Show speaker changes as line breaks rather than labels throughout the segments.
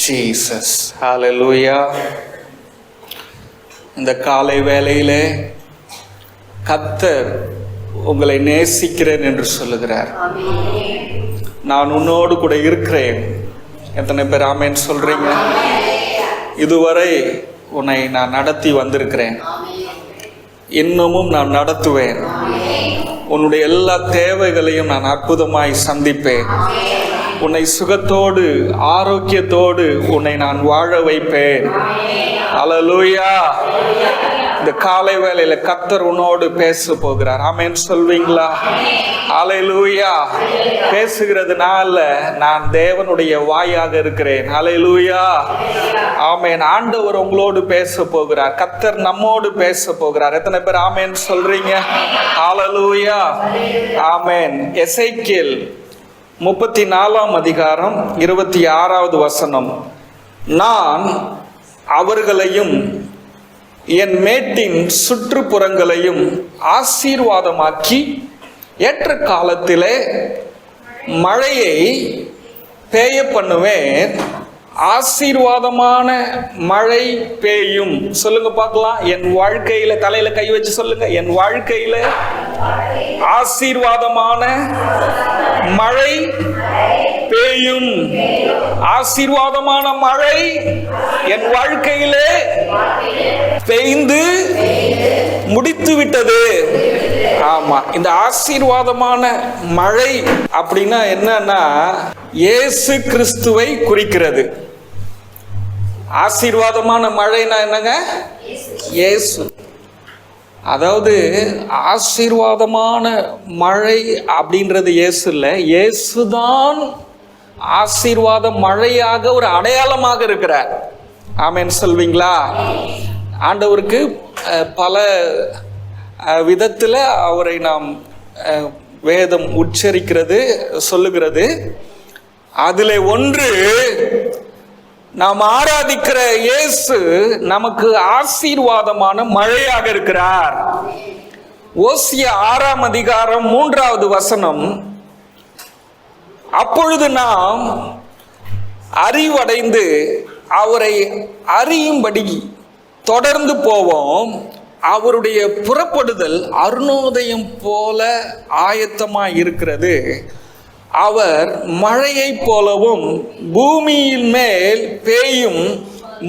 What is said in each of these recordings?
Jesus. ஹல்லேலூயா. இந்த காலை வேளையிலே கர்த்தர் உங்களை நேசிக்கிறேன் என்று சொல்லுகிறார். நான் உன்னோடு கூட இருக்கிறேன். எத்தனை பேர் ஆமென் சொல்றீங்க? இதுவரை உன்னை நான் நடத்தி வந்திருக்கிறேன், இன்னமும் நான் நடத்துவேன். உன்னுடைய எல்லா தேவைகளையும் நான் அற்புதமாய் சந்திப்பேன். உன்னை சுகத்தோடு ஆரோக்கியத்தோடு உன்னை நான் வாழ வைப்பேன். அல்லேலூயா. இந்த காலை வேளையில கர்த்தர் உன்னோடு பேச போகிறார். ஆமென் சொல்வீங்களா? அல்லேலூயா. பேசுகிறதுனால நான் தேவனுடைய வாயாக இருக்கிறேன். அல்லேலூயா. ஆமென். ஆண்டவர் உங்களோடு பேச போகிறார். கர்த்தர் நம்மோடு பேச போகிறார். எத்தனை பேர் ஆமென் சொல்றீங்க? அல்லேலூயா. ஆமென். எசேக்கியேல் 34 அதிகாரம் 26வது வசனம். நான் அவர்களையும் என் மேட்டின் சுற்றுப்புறங்களையும் ஆசீர்வாதமாக்கி ஏற்ற காலத்திலே மழையை பெய்ய பண்ணுவேன். ஆசீர்வாதமான மழை பெய்யும். சொல்லுங்க பார்க்கலாம். என் வாழ்க்கையில, தலையில கை வச்சு சொல்லுங்க, என் வாழ்க்கையில ஆசீர்வாதமான மழை பெய்யும். ஆசீர்வாதமான மழை என் வாழ்க்கையிலே பெய்ந்து முடித்து விட்டது. ஆமா, இந்த ஆசீர்வாதமான மழை அப்படின்னா என்னன்னா இயேசு கிறிஸ்துவை குறிக்கிறது. ஆசீர்வாதமான மழைனா என்னங்க? இயேசு. அதாவது ஆசீர்வாதமான மழை அப்படின்றது இயேசு இல்லை, இயேசுதான் ஆசீர்வாத மழையாக ஒரு அடையாளமாக இருக்கிறார். ஆமென் சொல்வீங்களா? ஆண்டவருக்கு பல விதத்தில் அவரை நாம் வேதம் உச்சரிக்கிறது, சொல்லுகிறது. அதில் ஒன்று, நாம் ஆராதிக்கிற இயேசு நமக்கு ஆசீர்வாதமான மழையாக இருக்கிறார். ஓசியா 6 அதிகாரம் 3வது வசனம். அப்பொழுது நாம் அறிவடைந்து அவரை அறியும்படி தொடர்ந்து போவோம். அவருடைய புறப்படுதல் அருணோதயம் போல ஆயத்தமாய் இருக்கிறது. அவர் மழையை போலவும் பூமியின் மேல் பேயும்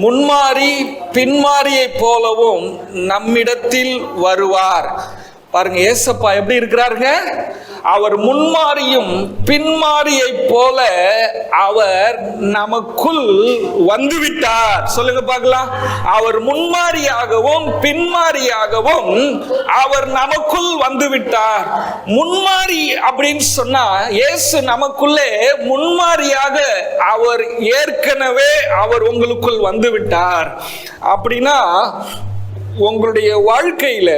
முன்மாறி பின்மாறியை போலவும் நம்மிடத்தில் வருவார். பாருங்க, ஏசப்பா எப்படி இருக்கிறாருங்க? அவர் முன்மாறியும் பின்மாறியை போல அவர் நமக்குள் வந்துவிட்டார். சொல்லுங்க பார்க்கலாம். அவர் முன்மாறியாகவும் பின்மாறியாகவும் அவர் நமக்குள் வந்துவிட்டார். முன்மாறி அப்படின்னு சொன்னா இயேசு நமக்குள்ளே முன்மாறியாக அவர் ஏற்கனவே அவர் உங்களுக்குள் வந்துவிட்டார். அப்படின்னா உங்களுடைய வாழ்க்கையில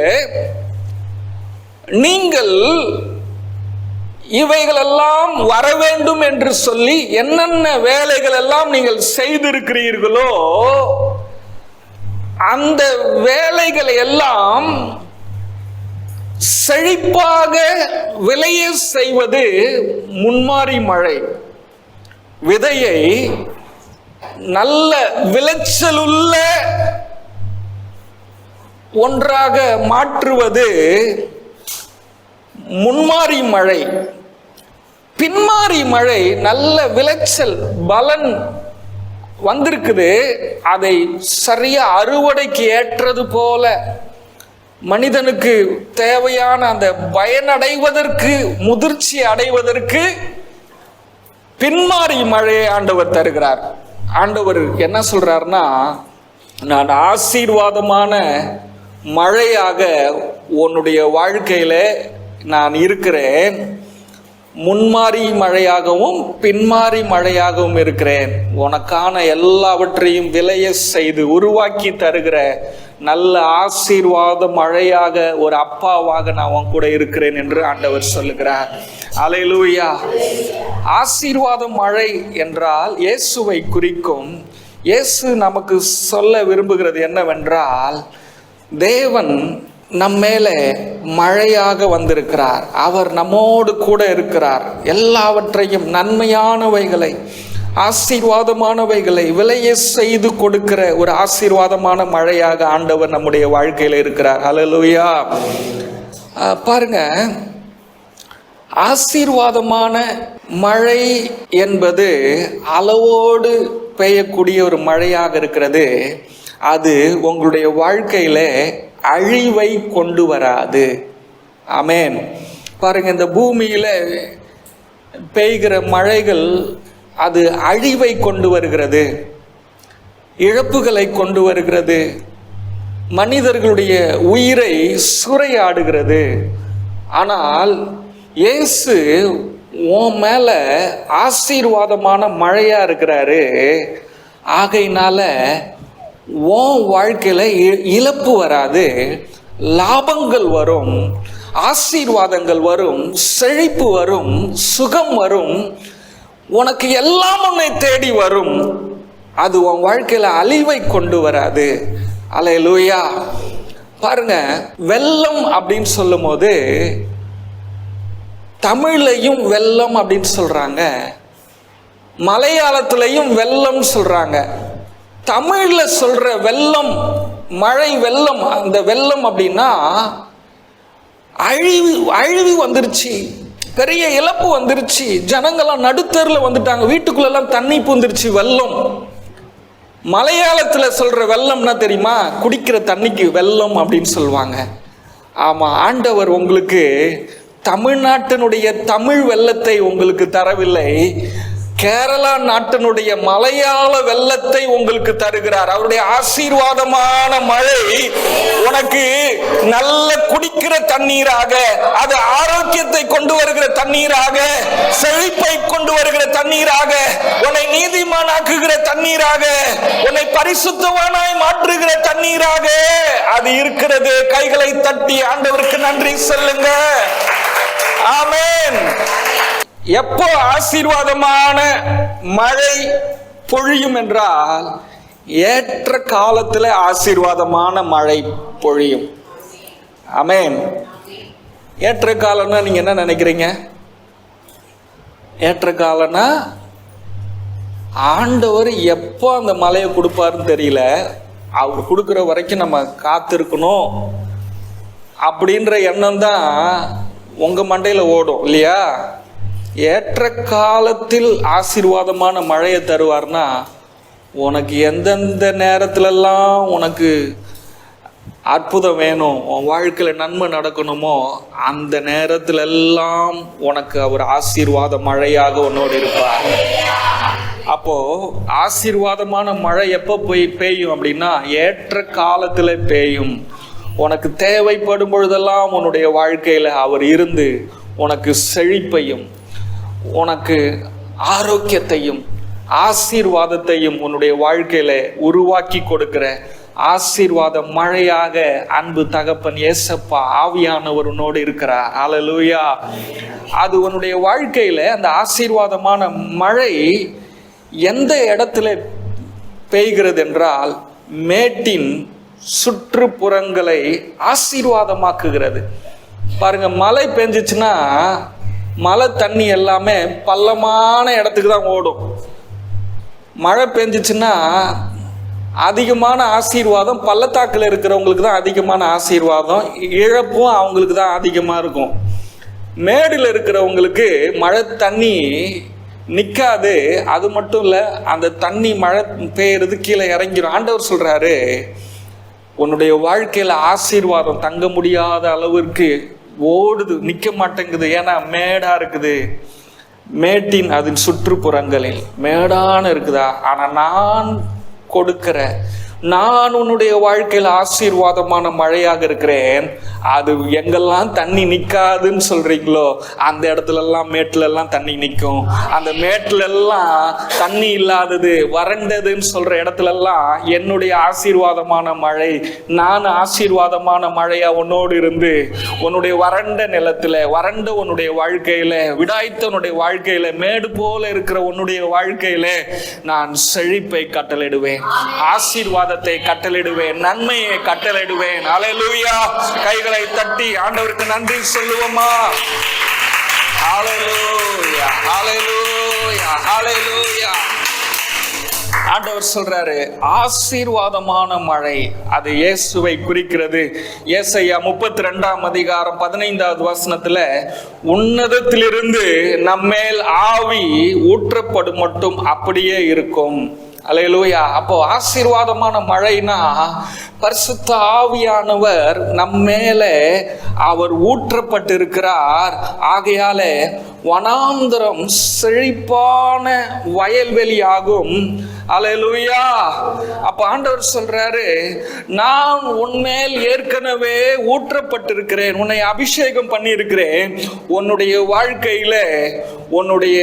நீங்கள் இவைகளெல்லாம் வர வேண்டும் என்று சொல்லி என்னென்ன வேலைகள் எல்லாம் நீங்கள் செய்திருக்கிறீர்களோ அந்த வேலைகளை எல்லாம் செழிப்பாக விளைய செய்வது முன்மாறி மழை. விதையை நல்ல விளைச்சலுள்ள ஒன்றாக மாற்றுவது முன்மாறி மழை. பின்மாறி மழை நல்ல விளைச்சல் பலன் வந்திருக்குது, அதை சரியா அறுவடைக்கு ஏற்றது போல மனிதனுக்கு தேவையான அந்த பயனடைவதற்கு, முதிர்ச்சி அடைவதற்கு பின்மாறி மழையை ஆண்டவர் தருகிறார். ஆண்டவர் என்ன சொல்றாருன்னா, நான் ஆசீர்வாதமான மழையாக உன்னுடைய வாழ்க்கையில நான் இருக்கிறேன், முன்மாறி மழையாகவும் பின்மாறி மழையாகவும் இருக்கிறேன். உனக்கான எல்லாவற்றையும் விளைய செய்து உருவாக்கி தருகிற நல்ல ஆசீர்வாத மழையாக ஒரு அப்பாவாக நான் உன் கூட இருக்கிறேன் என்று ஆண்டவர் சொல்லுகிறார். அல்லேலூயா. ஆசீர்வாத மழை என்றால் இயேசுவை குறிக்கும். இயேசு நமக்கு சொல்ல விரும்புகிறது என்னவென்றால், தேவன் நம்மேலே மழையாக வந்திருக்கிறார். அவர் நம்மோடு கூட இருக்கிறார். எல்லாவற்றையும், நன்மையானவைகளை ஆசீர்வாதமானவைகளை விளைய செய்து கொடுக்கிற ஒரு ஆசீர்வாதமான மழையாக ஆண்டவர் நம்முடைய வாழ்க்கையில் இருக்கிறார். ஹல்லேலூயா. பாருங்க, ஆசீர்வாதமான மழை என்பது அளவோடு பெய்யக்கூடிய ஒரு மழையாக இருக்கிறது. அது உங்களுடைய வாழ்க்கையில அழிவை கொண்டு வராது. ஆமென். பாருங்க, இந்த பூமியில பெய்கிற மழைகள் அது அழிவை கொண்டு வருகிறது, இழப்புகளை கொண்டு வருகிறது, மனிதர்களுடைய உயிரை சூறையாடுகிறது. ஆனால் இயேசு உன் மேல ஆசீர்வாதமான மழையா இருக்கிறாரு. ஆகையினால உன் வாழ்க்கையில இழப்பு வராது, லாபங்கள் வரும், ஆசீர்வாதங்கள் வரும், செழிப்பு வரும், சுகம் வரும், உனக்கு எல்லாம் உன்னை தேடி வரும். அது உன் வாழ்க்கையில அழிவை கொண்டு வராது. அல்லேலூயா. பாருங்க, வெள்ளம் அப்படின்னு சொல்லும் போது தமிழ்லையும் வெள்ளம் அப்படின்னு சொல்றாங்க, மலையாளத்திலையும் வெள்ளம் சொல்றாங்க. தமிழ்ல சொல்ற வெள்ளம், மழை வெள்ளம், அந்த வெள்ளம் அப்படின்னா அழிவு வந்துருச்சு, பெரிய இழப்பு வந்துருச்சு, ஜனங்கள்லாம் நடுத்தருல வந்துட்டாங்க, வீட்டுக்குள்ள எல்லாம் தண்ணி பூந்துருச்சு, வெள்ளம். மலையாளத்துல சொல்ற வெள்ளம்னா தெரியுமா, குடிக்கிற தண்ணிக்கு வெள்ளம் அப்படின்னு சொல்லுவாங்க. ஆமா, ஆண்டவர் உங்களுக்கு தமிழ்நாட்டினுடைய தமிழ் வெள்ளத்தை உங்களுக்கு தரவில்லை, கேரளா நாட்டினுடைய மலையாள வெள்ளத்தை உங்களுக்கு தருகிறார். அவருடைய ஆசீர்வாதமான மழை உனக்கு நல்ல குடிக்கிற தண்ணீராக, அது ஆரோக்கியத்தை கொண்டு வருகிற தண்ணீராக, செழிப்பை கொண்டு வருகிற தண்ணீராக, உன்னை நீதிமானாக்குகிற தண்ணீராக, உன்னை பரிசுத்தவானாய் மாற்றுகிற தண்ணீராக அது இருக்கிறது. கைகளை தட்டி ஆண்டவருக்கு நன்றி சொல்லுங்க. ஆமென். எப்போ ஆசீர்வாதமான மழை பொழியும் என்றால், ஏற்ற காலத்தில் ஆசீர்வாதமான மழை பொழியும். ஆமென். ஏற்ற காலம்னா நீங்க என்ன நினைக்கிறீங்க? ஏற்ற காலம்னா ஆண்டவர் எப்போ அந்த மழையை கொடுப்பாருன்னு தெரியல, அவர் கொடுக்குற வரைக்கும் நம்ம காத்திருக்கணும் அப்படின்ற எண்ணம் தான் உங்க மண்டையில ஓடும் இல்லையா? ஏற்ற காலத்தில் ஆசீர்வாதமான மழையை தருவார்னா, உனக்கு எந்தெந்த நேரத்திலெல்லாம் உனக்கு அற்புதம் வேணும், உன் வாழ்க்கையில் நன்மை நடக்கணுமோ அந்த நேரத்துல எல்லாம் உனக்கு அவர் ஆசீர்வாத மழையாக உன்னோடு இருப்பார். அப்போ ஆசீர்வாதமான மழை எப்போ பெய்யும் அப்படின்னா, ஏற்ற காலத்துல பெய்யும். உனக்கு தேவைப்படும் பொழுதெல்லாம் உன்னுடைய வாழ்க்கையில அவர் இருந்து உனக்கு செழிப்பையும், உனக்கு ஆரோக்கியத்தையும், ஆசீர்வாதத்தையும் உன்னுடைய வாழ்க்கையில உருவாக்கி கொடுக்கிற ஆசீர்வாத மழையாக அன்பு தகப்பன் இயேசப்பா ஆவியானவர் உன்னோடு இருக்கிறார். ஹல்லேலூயா. அது உன்னுடைய வாழ்க்கையில அந்த ஆசீர்வாதமான மழை எந்த இடத்துல பெய்கிறது என்றால், மேட்டின் சுற்றுப்புறங்களை ஆசீர்வாதமாக்குகிறது. பாருங்க, மழை பெஞ்சிச்சுன்னா மழை தண்ணி எல்லாமே பள்ளமான இடத்துக்கு தான் ஓடும். மழை பெஞ்சிச்சுன்னா அதிகமான ஆசீர்வாதம் பள்ளத்தாக்கில் இருக்கிறவங்களுக்கு தான் அதிகமான ஆசீர்வாதம், இழப்பும் அவங்களுக்கு தான் அதிகமாக இருக்கும். மேடில் இருக்கிறவங்களுக்கு மழை தண்ணி நிற்காது. அது மட்டும் இல்லை, அந்த தண்ணி மழை பெய்யறது கீழே இறங்கிடும். ஆண்டவர் சொல்றாரு, உன்னுடைய வாழ்க்கையில் ஆசீர்வாதம் தங்க முடியாத அளவிற்கு ஓடுது, நிற்க மாட்டேங்குது. ஏன்னா மேடா இருக்குது, மேட்டின் அதன் சுற்றுப்புறங்களில் மேடான இருக்குதா. ஆனால் நான் கொடுக்கிற, நான் உன்னுடைய வாழ்க்கையில் ஆசீர்வாதமான மழையாக இருக்கிறேன். அது எங்கெல்லாம் தண்ணி நிற்காதுன்னு சொல்றீங்களோ அந்த இடத்துல எல்லாம் மேட்டுல எல்லாம் தண்ணி நிற்கும். அந்த மேட்டுல எல்லாம் தண்ணி இல்லாதது வறண்டதுன்னு சொல்ற இடத்துல எல்லாம் என்னுடைய ஆசீர்வாதமான மழை, நான் ஆசீர்வாதமான மழையா உன்னோடு இருந்து உன்னுடைய வறண்ட நிலத்துல, வறண்ட உன்னுடைய வாழ்க்கையில, விடாய்த்த உன்னுடைய வாழ்க்கையில, மேடு போல இருக்கிற உன்னுடைய வாழ்க்கையில நான் செழிப்பை கட்டளையிடுவேன், ஆசீர்வாதத்தை கட்டளையிடுவேன், நன்மையை கட்டளையிடுவேன். ஹல்லேலூயா. கைகளை தட்டி ஆண்டவருக்கு நன்றி சொல்லுவோமா? ஹல்லேலூயா, ஹல்லேலூயா, ஹல்லேலூயா. ஆண்டவர் சொல்றாரு, ஆசீர்வாதமான மழை. அது இயேசுவை குறிக்கிறது. ஏசாயா 32ஆம் அதிகாரம் 15வது வசனத்துல, உன்னதத்திலிருந்து நம்மேல் ஆவி ஊற்றப்படும் மட்டும் அப்படியே இருக்கும். அல்லேலூயா. அப்போ ஆசீர்வாதமான மழைனா பரிசுத்த ஆவியானவர் நம்மேலே அவர் ஊற்றப்பட்டிருக்கிறார். ஆகையாலே வனாந்தரம் செழிப்பான வயல்வெளியாகும். அல்லேலூயா. அப்ப ஆண்டவர் சொல்றாரு, நான் உன்மேல் ஏற்கனவே ஊற்றப்பட்டிருக்கிறேன், உன்னை அபிஷேகம் பண்ணி இருக்கிறேன். உன்னுடைய வாழ்க்கையில உன்னுடைய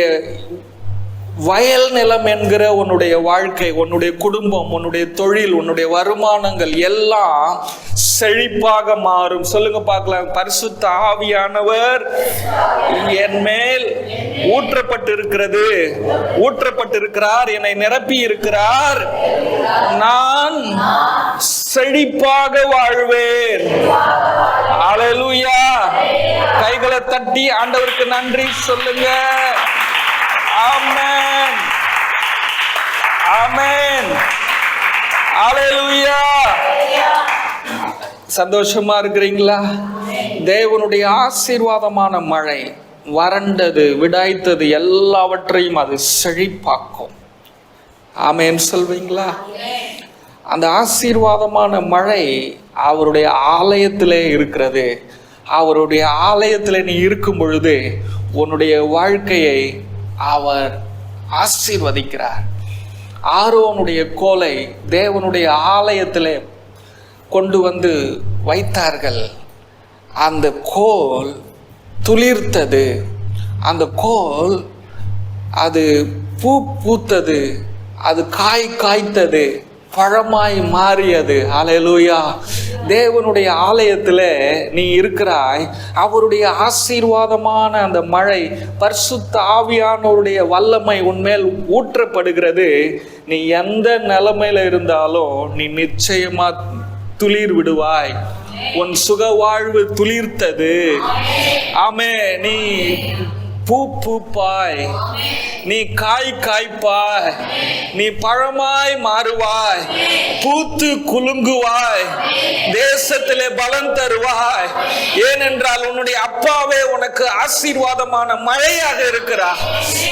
வயல் நிலம் என்கிற உன்னுடைய வாழ்க்கை, உன்னுடைய குடும்பம், உன்னுடைய தொழில், உன்னுடைய வருமானங்கள் எல்லாம் செழிப்பாக மாறும். சொல்லுங்க பார்க்கலாம். பரிசுத்த ஆவியானவர் என் மேல் ஊற்றப்பட்டிருக்கிறது, ஊற்றப்பட்டிருக்கிறார், என்னை நிரப்பி இருக்கிறார். நான் செழிப்பாக வாழ்வேன். அல்லேலூயா. கைகளை தட்டி ஆண்டவருக்கு நன்றி சொல்லுங்க. ஆமென், ஆமென், அல்லேலூயா. சந்தோஷமா இருக்கிறீங்களா? தேவனுடைய ஆசீர்வாதமான மழை வறண்டது, விடாய்த்தது எல்லாவற்றையும் அது செழிப்பாக்கும். ஆமென் சொல்வீங்களா? அந்த ஆசீர்வாதமான மழை அவருடைய ஆலயத்திலே இருக்கிறது. அவருடைய ஆலயத்தில் நீ இருக்கும் பொழுது உன்னுடைய வாழ்க்கையை அவர் ஆசீர்வதிக்கிறார். ஆரோனுடைய கோலை தேவனுடைய ஆலயத்திலே கொண்டு வந்து வைத்தார்கள். அந்த கோல் துளிர்த்தது, அந்த கோல் அது பூ பூத்தது, அது காய் காய்த்தது, பழமாய் மாறியது. அல்லேலூயா. தேவனுடைய ஆலயத்தில் நீ இருக்கிறாய். அவருடைய ஆசீர்வாதமான அந்த மழை, பரிசுத்த ஆவியானவருடைய வல்லமை உன்மேல் ஊற்றப்படுகிறது. நீ எந்த நிலைமையில இருந்தாலும் நீ நிச்சயமா துளிர் விடுவாய். உன் சுக வாழ்வு துளிர்த்தது. ஆமே. நீ பூ பூப்பாய், நீ காய் காய்ப்பாய், நீ பழமாய் மாறுவாய், பூத்து குலுங்குவாய், தேசத்திலே பலம் தருவாய். ஏனென்றால் உன்னுடைய அப்பாவே உனக்கு ஆசீர்வாதமான மழையாக இருக்கிறார்.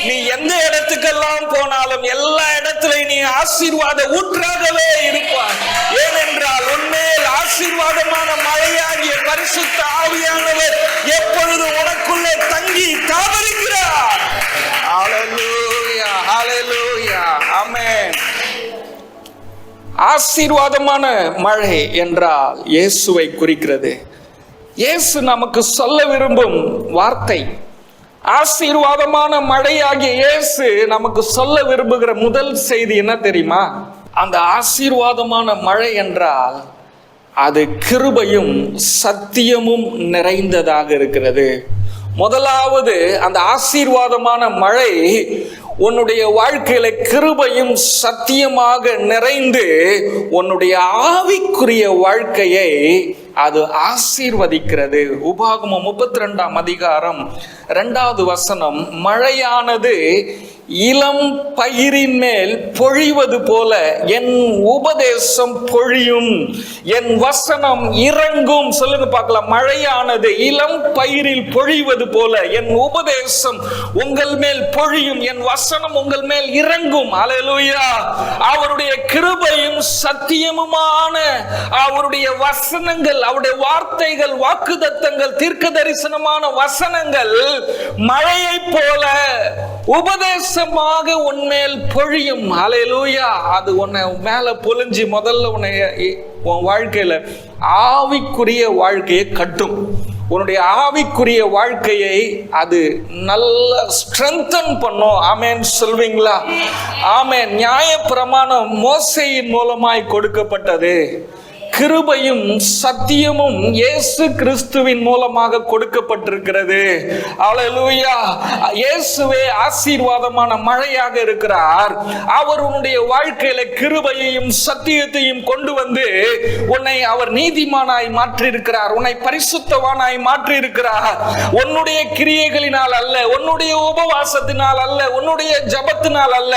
நீ எந்த இடத்துக்கெல்லாம் போனாலும் எல்லா இடத்திலையும் நீ ஆசீர்வாத ஊற்றாகவே இருப்பாய். ஏனென்றால் உன்மேல் ஆசீர்வாதமான மழையாகிய பரிசுத்த ஆவியானவர் எப்பொழுது உனக்குள்ளே தங்கி தாவருகிறார். ஹல்லேலூயா, ஹல்லேலூயா, ஆமென். ஆசீர்வாதமான மழை என்றால் இயேசுவை குறிக்கிறது. இயேசு நமக்கு சொல்ல விரும்பும் வார்த்தை. ஆசீர்வாதமான மழையாகிய இயேசு நமக்கு சொல்ல விரும்புகிற முதல் செய்தி என்ன தெரியுமா? அந்த ஆசீர்வாதமான மழை என்றால் அது கிருபையும் சத்தியமும் நிறைந்ததாக இருக்கிறது. முதலாவது, அந்த ஆசீர்வாதமான மழை உன்னுடைய வாழ்க்கையில கிருபையும் சத்தியமாக நிறைந்து உன்னுடைய ஆவிக்குரிய வாழ்க்கையை அது ஆசீர்வதிக்கிறது. உபாகமம் 32ஆம் அதிகாரம் 2வது வசனம், மழையானது இளம் பயிரின் மேல் பொழிவது போல என் உபதேசம் பொழியும், என் வசனம் இறங்கும். சொல்லுங்க பார்க்கலாம். மழையானது இளம் பயிரில் பொழிவது போல என் உபதேசம் உங்கள் மேல் பொழியும், என் வசனம் உங்கள் மேல் இறங்கும். அல்லேலூயா. அவருடைய கிருபையும் சத்தியமுமான அவருடைய வசனங்கள், அவருடைய வார்த்தைகள், வாக்குத்தத்தங்கள், தீர்க்க தரிசனமான வசனங்கள் மழையை போல உபதேசமாக உன்மேல் பொழியும். அல்லேலூயா. அது உன்னை மேல பொழிஞ்சு முதல்ல உன்னை உன் வாழ்க்கையில ஆவிக்குரிய வாழ்க்கையை கட்டும். உன்னுடைய ஆவிக்குரிய வாழ்க்கையை அது நல்ல ஸ்ட்ரெங்தன் பண்ணும். ஆமென் சொல்வீங்களா? ஆமென். நியாயப்பிரமாணம் மோசேயின் மூலமாய் கொடுக்கப்பட்டது. கிருபையும் சத்தியமும் இயேசு கிறிஸ்துவின் மூலமாக கொடுக்கப்பட்டிருக்கிறது. அல்லேலூயா. இயேசுவே ஆசீர்வாதமான மழையாக இருக்கிறார். அவர் உன்னுடைய வாழ்க்கையில கிருபையையும் சத்தியத்தையும் கொண்டு வந்து உன்னை அவர் நீதிமானாய் மாற்றி இருக்கிறார். உன்னை பரிசுத்தவானாய் மாற்றி இருக்கிறார். உன்னுடைய கிரியைகளினால் அல்ல, உன்னுடைய உபவாசத்தினால் அல்ல, உன்னுடைய ஜபத்தினால் அல்ல,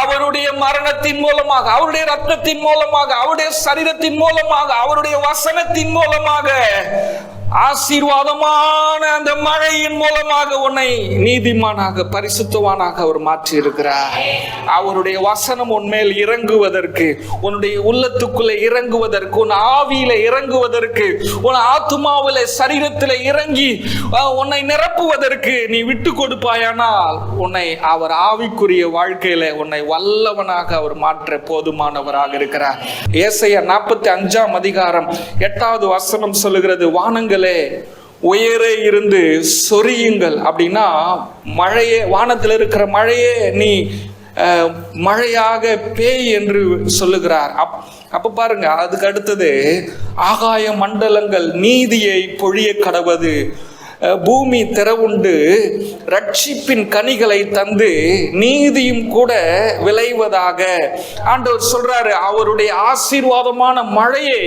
அவருடைய மரணத்தின் மூலமாக, அவருடைய ரத்தத்தின் மூலமாக, அவருடைய சரீரத்தின் மூலமாக, அவருடைய வசனத்தின் மூலமாக, ஆசீர்வாதமான அந்த மழையின் மூலமாக உன்னை நீதிமானாக பரிசுத்தவானாக அவர் மாற்றி இருக்கிறார். அவருடைய வசனம் உன்மேல் இறங்குவதற்கு, உன்னுடைய உள்ளத்துக்குள்ளே இறங்குவதற்கு, உன் ஆவியில இறங்குவதற்கு, உன் ஆத்துமாவில சரீரத்தில் இறங்கி உன்னை நிரப்புவதற்கு நீ விட்டு கொடுப்பாயானால் உன்னை அவர் ஆவிக்குரிய வாழ்க்கையில உன்னை வல்லவனாக அவர் மாற்ற போதுமானவராக இருக்கிறார். ஏசாயா 45 அதிகாரம் 8வது வசனம் சொல்லுகிறது, வானங்களே உயரே இருந்து சொரியுங்கள். அப்படின்னா மழையே, வானத்தில் இருக்கிற மழையே நீ மழையாக பேய் என்று சொல்லுகிறார். அப்ப பாருங்க, அதுக்கு அடுத்தது, ஆகாய மண்டலங்கள் நீதியை பொழிய கடவது, பூமி திறவுண்டு ரட்சிப்பின் கனிகளை தந்து நீதியும் கூட விளைவதாக. ஆண்டவர் சொல்றாரு, அவருடைய ஆசீர்வாதமான மழையை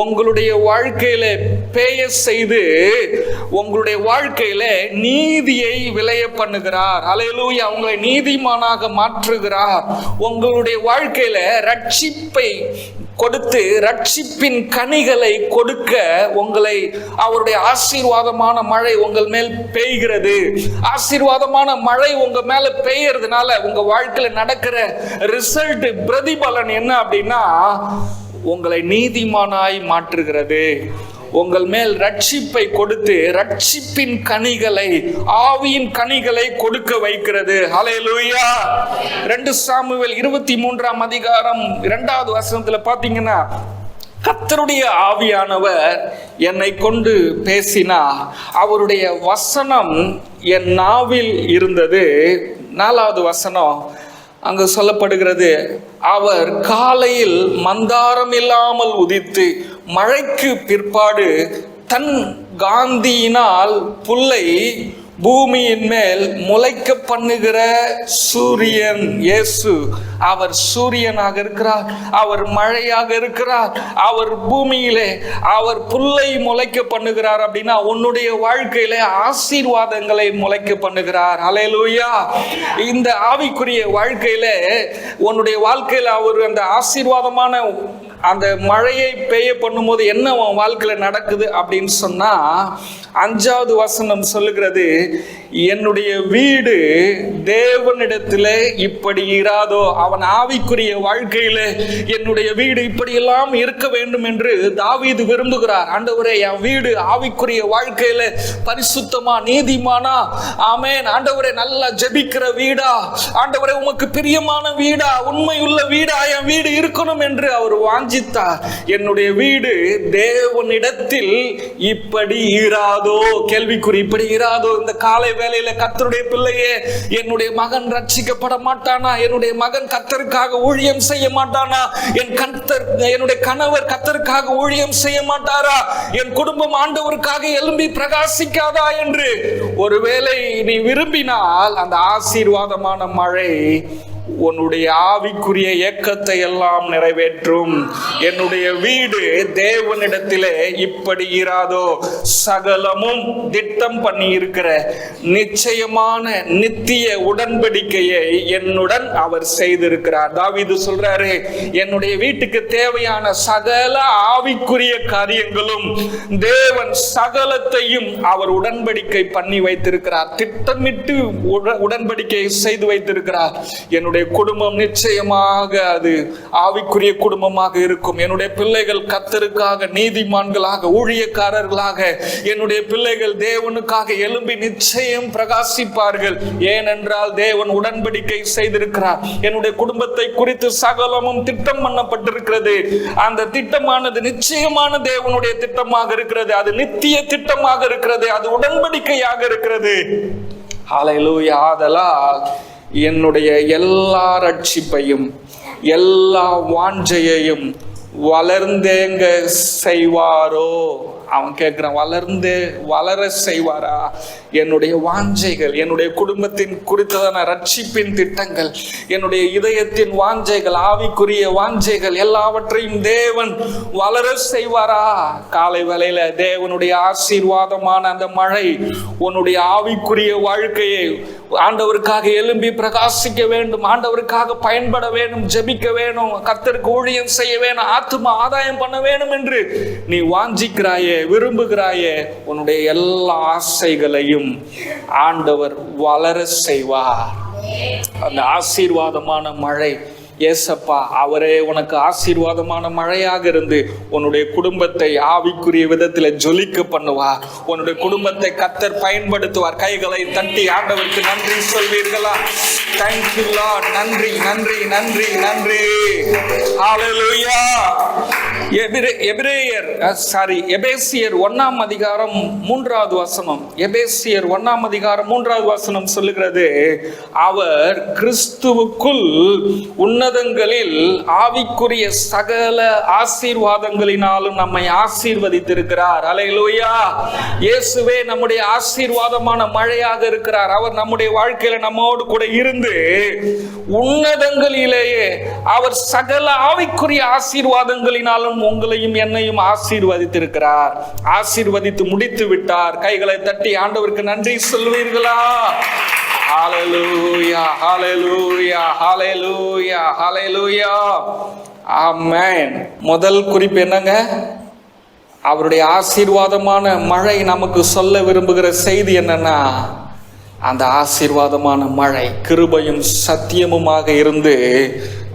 உங்களுடைய வாழ்க்கையில பேய செய்து உங்களுடைய வாழ்க்கையில நீதியை விளைய பண்ணுகிறார். அல்லேலூயா. உங்களை நீதிமானாக மாற்றுகிறார். உங்களுடைய வாழ்க்கையில ரட்சிப்பை கொடுத்து ரட்சிப்பின் கனிகளை கொடுக்க உங்களை அவருடைய ஆசீர்வாதமான மழை உங்கள் மேல் பெய்கிறது. ஆசீர்வாதமான மழை உங்க மேல பெய்யறதுனால உங்க வாழ்க்கையில நடக்கிற ரிசல்ட், பிரதிபலன் என்ன அப்படின்னா, உங்களை நீதிமானாய் மாற்றுகிறது. உங்கள் மேல் ரட்சிப்பை கொடுத்து ரட்சிப்பின் கனிகளை, ஆவியின் கனிகளை கொடுக்க வைக்கிறது. ஹல்லேலூயா. 2 சாமுவேல் 23 அதிகாரம் 2வது வசனத்துல பாத்தீங்கன்னா, கர்த்தருடைய ஆவியானவர் என்னை கொண்டு பேசினார், அவருடைய வசனம் என் நாவில் இருந்தது. 4வது வசனம் அங்கு சொல்லப்படுகிறது, அவர் காலையில் மந்தாரம் இல்லாமல் உதித்து மழைக்கு பிற்பாடு தன் காந்தியினால் புல்லை பூமியின் மேல் முளைக்க பண்ணுகிற சூரியன். இயேசு அவர் சூரியனாக இருக்கிறார், அவர் மழையாக இருக்கிறார், அவர் பூமியிலே அவர் புல்லை முளைக்க பண்ணுகிறார். அப்படின்னா உன்னுடைய வாழ்க்கையில ஆசீர்வாதங்களை முளைக்க பண்ணுகிறார். அல்லேலூயா. இந்த ஆவிக்குரிய வாழ்க்கையில உன்னுடைய வாழ்க்கையில அவர் அந்த ஆசீர்வாதமான அந்த மழையை பெய்ய பண்ணும்போது என்ன உன் வாழ்க்கையில நடக்குது அப்படின்னு சொன்னா, 5வது வசனம் சொல்லுகிறது, என்னுடைய வீடு தேவனிடத்துல இப்படி இராதோ. அவன் ஆவிக்குரிய வாழ்க்கையில என்னுடைய வீடு இப்படியெல்லாம் இருக்க வேண்டும் என்று தாவீது விரும்புகிறார். ஆண்டவரே, என் வீடு ஆவிக்குரிய வாழ்க்கையில பரிசுத்தமா, நீதிமானா, ஆமென். ஆண்டவரே, நல்லா ஜெபிக்கிற வீடா, ஆண்டவரே உமக்கு பிரியமான வீடா, உண்மையுள்ள வீடா என் வீடு இருக்கணும் என்று அவர் வாஞ்சித்தார். என்னுடைய வீடு தேவனிடத்தில் இப்படி இராதோ. கேள்விக்குறி, இப்படி இராதோ. இந்த காலை வேளையில கர்த்தருடைய பிள்ளையே, என்னுடைய மகன் ரட்சிக்கப்பட மாட்டானா? என்னுடைய மகன் கர்த்தருக்காக ஊழியம் செய்ய மாட்டானா? என்னுடைய கணவர் கர்த்தருக்காக ஊழியம் செய்ய மாட்டாரா? என் குடும்பம் ஆண்டவருக்காக எழும்பி பிரகாசிக்காதா என்று ஒருவேளை நீ விரும்பினால், அந்த ஆசீர்வாதமான மழை உன்னுடைய ஆவிக்குரிய ஏக்கத்தை எல்லாம் நிறைவேற்றும். என்னுடைய வீடு தேவனிடத்திலே இப்படி இராதோ. சகலமும் திட்டம் பண்ணி இருக்கிற நிச்சயமான நித்திய உடன்படிக்கையை என்னுடன் அவர் செய்திருக்கிறார். தாவீது சொல்றாரு, என்னுடைய வீட்டுக்கு தேவையான சகல ஆவிக்குரிய காரியங்களும் தேவன் சகலத்தையும் அவர் உடன்படிக்கை பண்ணி வைத்திருக்கிறார். திட்டமிட்டு உடன்படிக்கை செய்து வைத்திருக்கிறார். என்னுடைய குடும்பம் நிச்சயமாக அது ஆவிக்குரிய குடும்பமாக இருக்கும். என்னுடைய பிள்ளைகள் கர்த்தருக்காக நீதிமான்களாக, ஊழியக்காரர்களாக, என்னுடைய பிள்ளைகள் தேவனுக்காக எழும்பி நிச்சயம் பிரகாசிப்பார்கள். ஏனென்றால் தேவன் உடன்படிக்கை செய்திருக்கிறார். என்னுடைய குடும்பத்தை குறித்து சகலமும் திட்டம் பண்ணப்பட்டிருக்கிறது. அந்த திட்டமானது நிச்சயமான தேவனுடைய திட்டமாக இருக்கிறது. அது நித்திய திட்டமாக இருக்கிறது. அது உடன்படிக்கையாக இருக்கிறது. ஹல்லேலூயா. ஆதலால் என்னுடைய எல்லா ரட்சிப்பையும் எல்லா வாஞ்சையையும் வளர்ந்தேங்க செய்வாரோ? அவன் கேட்கிறான், வளர செய்வாரா? என்னுடைய வாஞ்சைகள், என்னுடைய குடும்பத்தின் குறித்ததான ரட்சிப்பின் திட்டங்கள், என்னுடைய இதயத்தின் வாஞ்சைகள், ஆவிக்குரிய வாஞ்சைகள் எல்லாவற்றையும் தேவன் வளர செய்வாரா? காலை வேளையில தேவனுடைய ஆசீர்வாதமான அந்த மழை உன்னுடைய ஆவிக்குரிய வாழ்க்கையை ஆண்டவருக்காக எழும்பி பிரகாசிக்க வேண்டும், ஆண்டவருக்காக பயன்பட வேண்டும், ஜெபிக்க வேணும், கர்த்தருக்கு ஊழியம் செய்ய வேணும், ஆத்தும ஆதாயம் பண்ண வேண்டும் என்று நீ வாஞ்சிக்கிறாயே, விரும்புகிறாயே, உன்னுடைய எல்லா ஆசைகளையும் ஆண்டவர் வளர செய்வார். அந்த ஆசீர்வாதமான மழை ஏசப்பா, அவரே உனக்கு ஆசீர்வாதமான மழையாக இருந்து உன்னுடைய குடும்பத்தை ஆவிக்குரிய விதத்தில் ஜொலிக்க பண்ணுவார். உன்னுடைய குடும்பத்தை கர்த்தர் பயன்படுத்துவார். கைகளை தட்டி ஆண்டவருக்கு நன்றி சொல்வீர்களா? Thank you Lord. நன்றி நன்றி நன்றி நன்றி. ஹல்லேலூயா. எபேசியர் 1 அதிகாரம் 3வது வசனம். எபேசியர் 1 அதிகாரம் 3வது வசனம் சொல்லுகிறது, அவர் கிறிஸ்துவுக்குள் உன்னதங்களில் ஆவிக்குரிய சகல ஆசீர்வாதங்களினாலும் நம்மை ஆசீர்வதித்திருக்கிறார். அல்லேலூயா. இயேசுவே நம்முடைய ஆசீர்வாதமான மழையாக இருக்கிறார். அவர் நம்முடைய வாழ்க்கையில நம்மோடு கூட இருந்து உன்னதங்களிலேயே அவர் சகல ஆவிக்குரிய ஆசீர்வாதங்களினாலும் உங்களையும் என்னையும் ஆசீர்வதித்திருக்கிறார். ஆசீர்வதித்து முடித்து விட்டார். கைகளை தட்டி ஆண்டவருக்கு நன்றி சொல்வீர்களா? ஹல்லேலூயா, ஹல்லேலூயா, ஹல்லேலூயா, ஹல்லேலூயா. ஆமென். முதல் குறிப்பு என்னங்க? அவருடைய ஆசீர்வாதமான மழை நமக்கு சொல்ல விரும்புகிற செய்தி என்னன்னா, அந்த ஆசீர்வாதமான மழை கிருபையும் சத்தியமுமாக இருந்து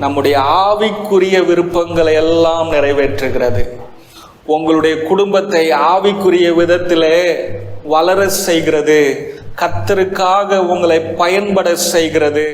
நம்முடைய ஆவிக்குரிய விருப்பங்களை எல்லாம் நிறைவேற்றுகிறது. உங்களுடைய குடும்பத்தை ஆவிக்குரிய விதத்திலே வளர செய்கிறது. கர்த்தருக்காக உங்களை பயன்பட செய்கிறது.